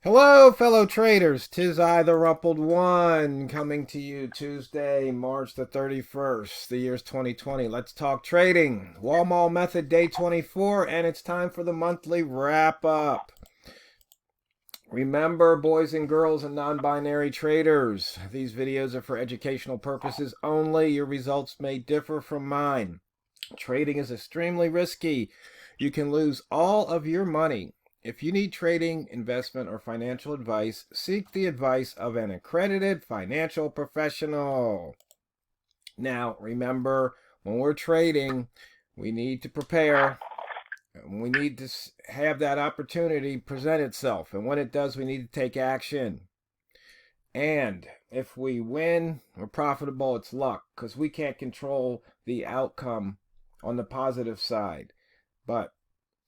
Hello, fellow traders. 'Tis I, TheRumpledOne, coming to you Tuesday, March the 31st. The year's 2020. Let's talk trading. Walmal method day 24, and it's time for the monthly wrap up. Remember, boys and girls and non-binary traders, these videos are for educational purposes only. Your results may differ from mine. Trading is extremely risky. You can lose all of your money. If you need trading, investment, or financial advice, seek the advice of an accredited financial professional. Now, remember, when we're trading, we need to prepare. We need to have that opportunity present itself. And when it does, we need to take action. And if we win, we're profitable, it's luck, because we can't control the outcome on the positive side. But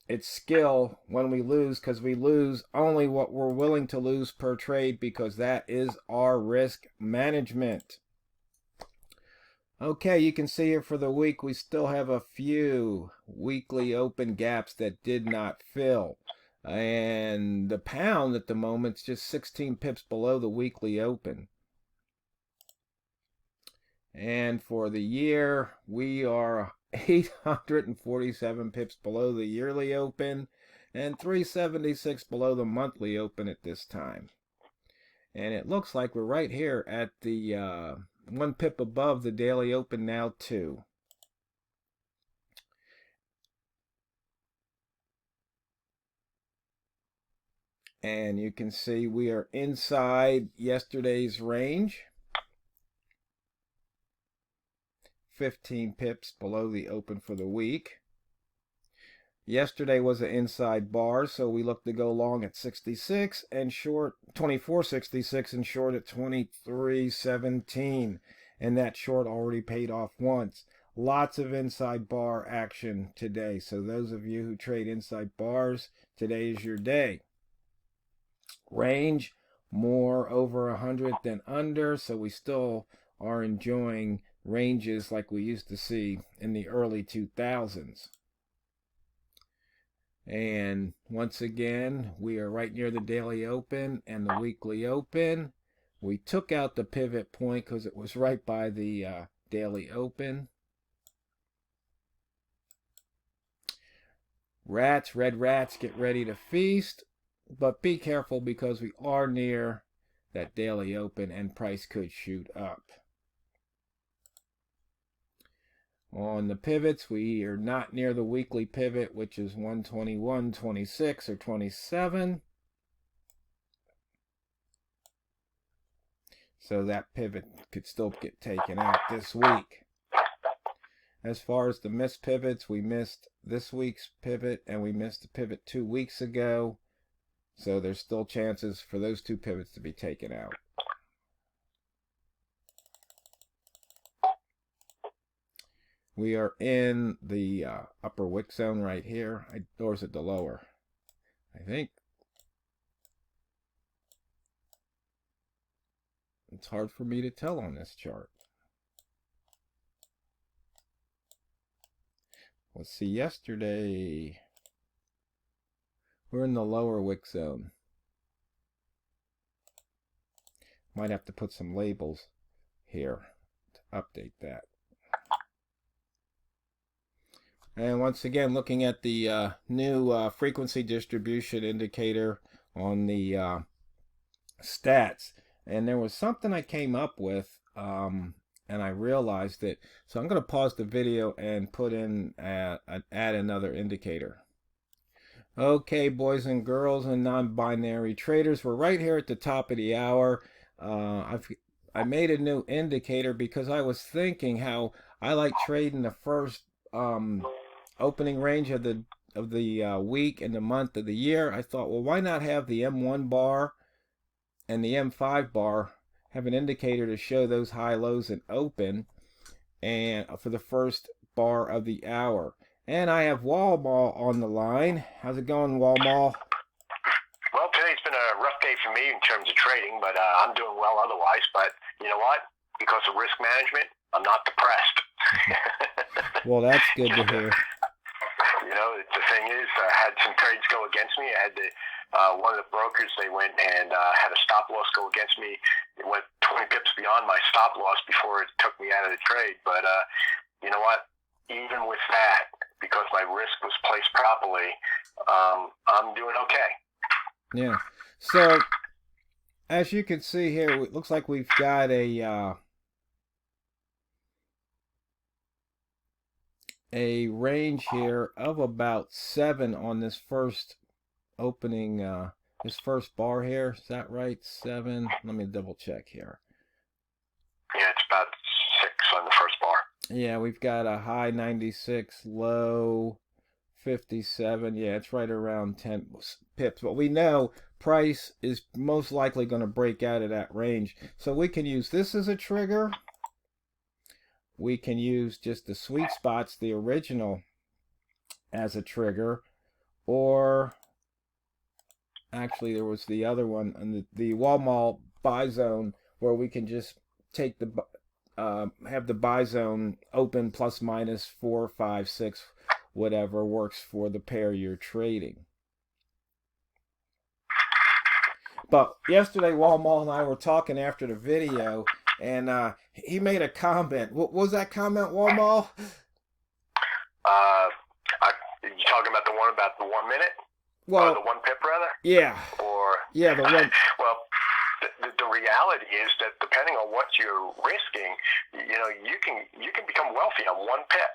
it's skill when we lose, because we lose only what we're willing to lose per trade, because that is our risk management. Okay, you can see here for the week we still have a few weekly open gaps that did not fill. And the pound at the moment is just 16 pips below the weekly open. And for the year, we are 847 pips below the yearly open and 376 below the monthly open at this time. And it looks like we're right here at the 1 pip above the daily open now too. And you can see we are inside yesterday's range. 15 pips below the open for the week. Yesterday was an inside bar, so we look to go long at 66 and short 24.66 and short at 23.17. And that short already paid off once. Lots of inside bar action today. So those of you who trade inside bars, today is your day. Range, more over 100 than under, so we still are enjoying ranges like we used to see in the early 2000s. And once again, we are right near the daily open and the weekly open. We took out the pivot point because it was right by the daily open. Rats, red rats, get ready to feast. But be careful, because we are near that daily open and price could shoot up. On the pivots, we are not near the weekly pivot, which is 121, 26, or 27. So that pivot could still get taken out this week. As far as the missed pivots, we missed this week's pivot and we missed the pivot 2 weeks ago. So there's still chances for those two pivots to be taken out. We are in the upper wick zone right here. Or is it the lower? I think it's hard for me to tell on this chart. Let's see, yesterday we're in the lower wick zone. Might have to put some labels here to update that. And once again, looking at the new frequency distribution indicator on the stats. And there was something I came up with, and I realized it. So I'm going to pause the video and put in, add another indicator. Okay, boys and girls and non-binary traders, we're right here at the top of the hour. I made a new indicator because I was thinking how I like trading the first opening range of the week and the month of the year. I thought, well, why not have the M1 bar and the M5 bar have an indicator to show those high, lows, and open, and for the first bar of the hour. And I have Walmal on the line. How's it going, Walmal? Well, today's been a rough day for me in terms of trading, but I'm doing well otherwise. But you know what? Because of risk management, I'm not depressed. Well, that's good to hear. You know, the thing is, I had some trades go against me. I had to one of the brokers, they went and had a stop loss go against me. It went 20 pips beyond my stop loss before it took me out of the trade. But you know what? Even with that, because my risk was placed properly, I'm doing okay. Yeah. So as you can see here, it looks like we've got a range here of about 7 on this first opening, this first bar here. Is that right? 7. Let me double check here. Yeah, it's about 6 on the first bar. Yeah, we've got a high 96, low 57. Yeah, it's right around 10 pips. But we know price is most likely going to break out of that range. So we can use this as a trigger. We can use just the sweet spots, the original, as a trigger. Or actually there was the other one, and the Walmal buy zone, where we can just take the have the buy zone open plus minus 4, 5, 6, whatever works for the pair you're trading. But yesterday Walmal and I were talking after the video, and he made a comment. What was that comment, Walmal? You talking about the 1 minute? Well, or the 1 pip rather? Yeah. Or yeah, the one. Well, the reality is that depending on what you're risking, you can become wealthy on 1 pip.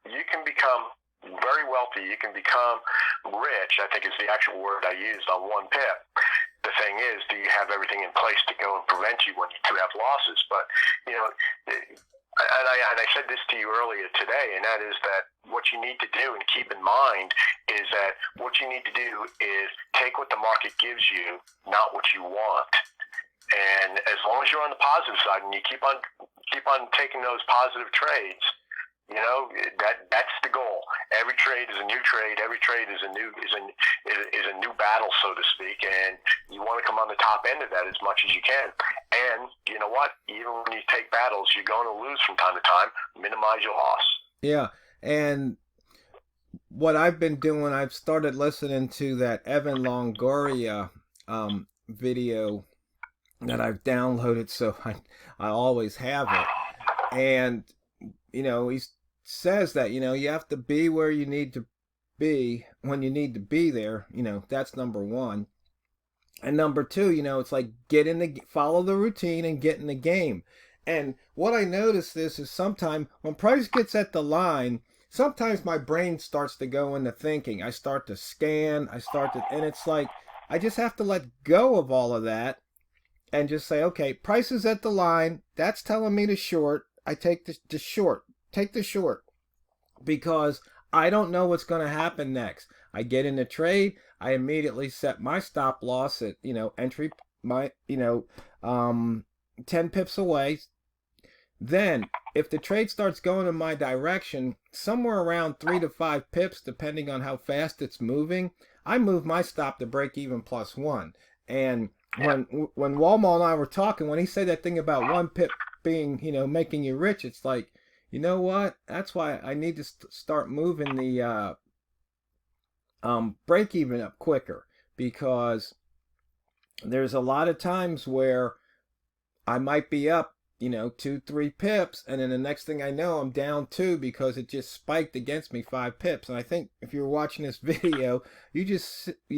You can become very wealthy. You can become rich, I think is the actual word I used, on 1 pip. The thing is, do you have everything in place to go and prevent you when you do have losses? But, and I said this to you earlier today, and that is that what you need to do and keep in mind is that what you need to do is take what the market gives you, not what you want. And as long as you're on the positive side and you keep on taking those positive trades, that's the goal. Every trade is a new trade. Every trade is a new battle, so to speak. And you want to come on the top end of that as much as you can. And you know what? Even when you take battles, you're going to lose from time to time. Minimize your loss. Yeah, and what I've been doing, I've started listening to that Evan Longoria video that I've downloaded, so I always have it. And he says that you have to be where you need to be when you need to be there. That's number 1. And number 2, it's like follow the routine and get in the game. And what I notice is sometimes when price gets at the line, sometimes my brain starts to go into thinking. I start to scan. And it's like I just have to let go of all of that and just say, okay, price is at the line. That's telling me to short. I take the short. Take the short, because I don't know what's going to happen next. I get in the trade. I immediately set my stop loss at entry my 10 pips away. Then if the trade starts going in my direction, somewhere around 3 to 5 pips, depending on how fast it's moving, I move my stop to break even plus 1. And when Walmal and I were talking, when he said that thing about 1 pip being making you rich, it's like, you know what? That's why I need to start moving the break even up quicker, because there's a lot of times where I might be up 2-3 pips, and then the next thing I know, I'm down 2 because it just spiked against me 5 pips. And I think if you were watching this video, you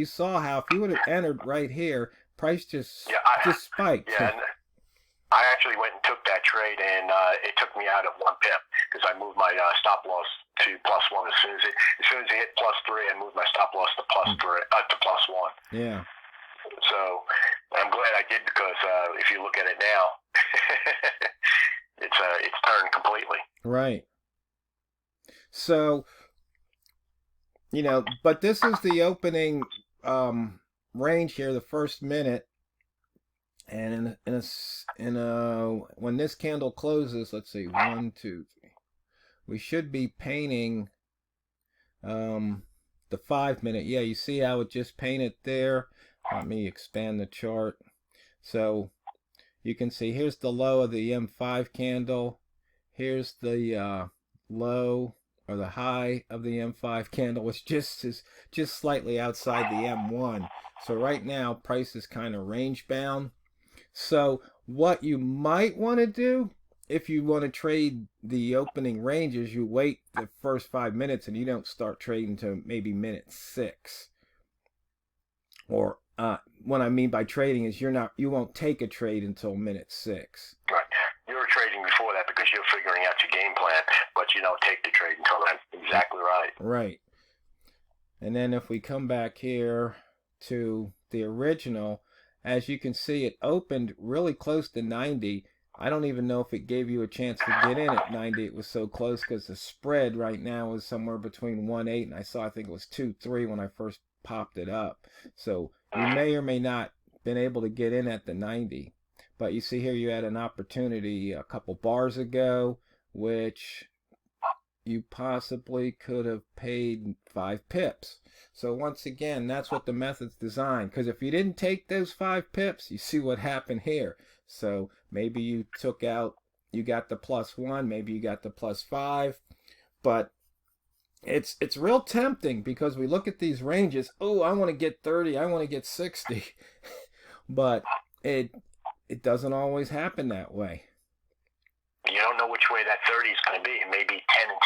saw how if you would have entered right here, price just spiked. Yeah, and I actually went and took that trade, and it took me out at 1 pip because I moved my stop loss to plus 1 as soon as it hit plus 3. I moved my stop loss to plus 3 to plus 1. Yeah. So I'm glad I did, because if you look at it now, it's turned completely. Right. So but this is the opening range here, the first minute. And in a when this candle closes, let's see, 1, 2, 3. We should be painting the 5 minute. Yeah, you see how it just painted there. Let me expand the chart. So you can see here's the low of the M5 candle. Here's the low or the high of the M5 candle, which is just slightly outside the M1. So right now, price is kind of range bound. So what you might want to do, if you want to trade the opening ranges, you wait the first 5 minutes and you don't start trading to maybe minute 6. Or what I mean by trading is you won't take a trade until minute 6. Right. You were trading before that because you're figuring out your game plan, but you don't take the trade until then. Exactly right. Right. And then if we come back here to the original, as you can see, it opened really close to 90. I don't even know if it gave you a chance to get in at 90. It was so close because the spread right now is somewhere between 1.8 and I think it was 2.3 when I first popped it up. So you may or may not been able to get in at the 90. But you see here you had an opportunity a couple bars ago, which you possibly could have paid 5 pips. So once again, that's what the method's designed. Because if you didn't take those 5 pips, you see what happened here. So maybe you took out, you got the +1, maybe you got the +5. But it's real tempting because we look at these ranges. Oh, I want to get 30, I want to get 60. But it doesn't always happen that way. You don't know which way that 30 is going to be. It may be 10 and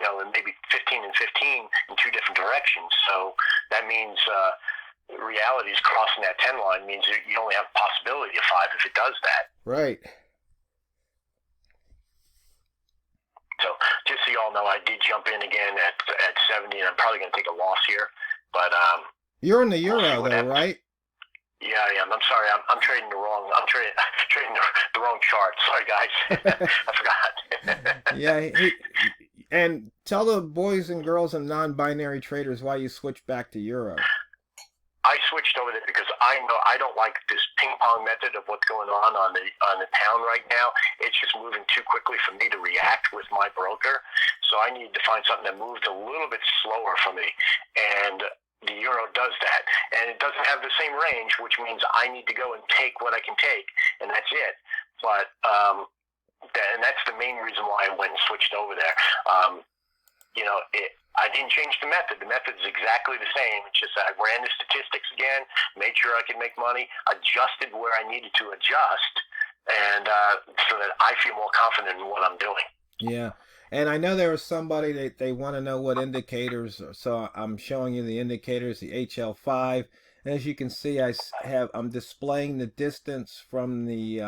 10, and maybe 15 and 15 in 2 different directions. So that means reality is crossing that 10 line means you only have a possibility of 5 if it does that. Right. So just so you all know, I did jump in again at 70, and I'm probably going to take a loss here. But you're in the euro though, right? Yeah, I am. I'm sorry. I'm trading the wrong. I'm trading the wrong chart. Sorry, guys. I forgot. Yeah, and tell the boys and girls and non-binary traders why you switched back to euro. I switched over there because I know I don't like this ping pong method of what's going on the town right now. It's just moving too quickly for me to react with my broker. So I need to find something that moves a little bit slower for me, and the euro does that, and it doesn't have the same range, which means I need to go and take what I can take, and that's it. But and that's the main reason why I went and switched over there. I didn't change the method. The method is exactly the same. It's just that I ran the statistics again, made sure I could make money, adjusted where I needed to adjust, and so that I feel more confident in what I'm doing. Yeah. And I know there was somebody that they want to know what indicators, so I'm showing you the indicators, the HL5. And as you can see, I'm displaying the distance from the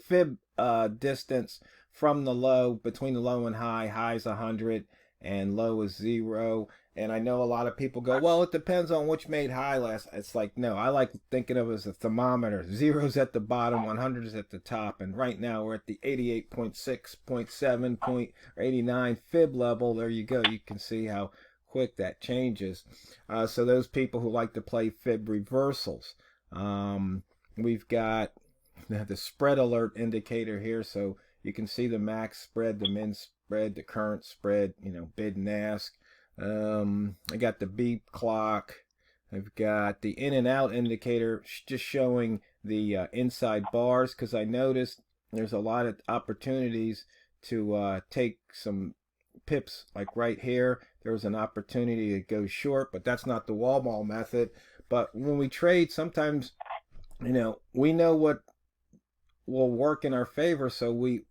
fib distance from the low, between the low and high. High is 100 and low is 0. And I know a lot of people go, well, it depends on which made high last. It's like, no, I like thinking of it as a thermometer. 0's at the bottom, 100 is at the top. And right now we're at the 88.6, 0.7, 89 fib level. There you go. You can see how quick that changes. So those people who like to play fib reversals, we've got the spread alert indicator here. So you can see the max spread, the min spread, the current spread, bid and ask. I got the beep clock. I've got the in and out indicator just showing the inside bars, because I noticed there's a lot of opportunities to take some pips. Like right here, there was an opportunity to go short, but that's not the Walmal method. But when we trade, sometimes we know what will work in our favor, so we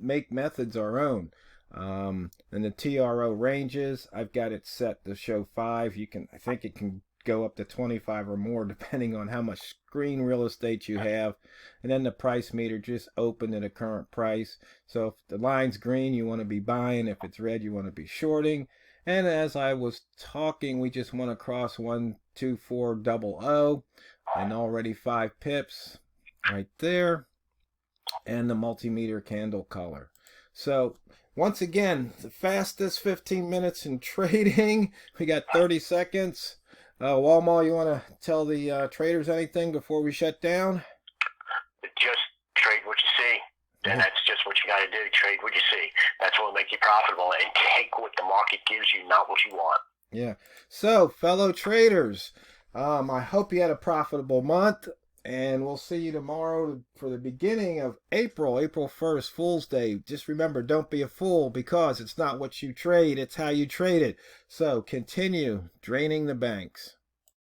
make methods our own. And the TRO ranges, I've got it set to show 5. I think it can go up to 25 or more depending on how much screen real estate you have. And then the price meter just opened at a current price. So if the line's green, you want to be buying. If it's red, you want to be shorting. And as I was talking, we just went across 12400 and already 5 pips right there. And the multimeter candle color. So once again, the fastest 15 minutes in trading. We got 30 seconds. Walmal, you want to tell the traders anything before we shut down? Just trade what you see. And that's just what you got to do. Trade what you see. That's what will make you profitable. And take what the market gives you, not what you want. Yeah. So, fellow traders, I hope you had a profitable month. And we'll see you tomorrow for the beginning of April, April 1st, Fool's Day. Just remember, don't be a fool, because it's not what you trade, it's how you trade it. So continue draining the banks.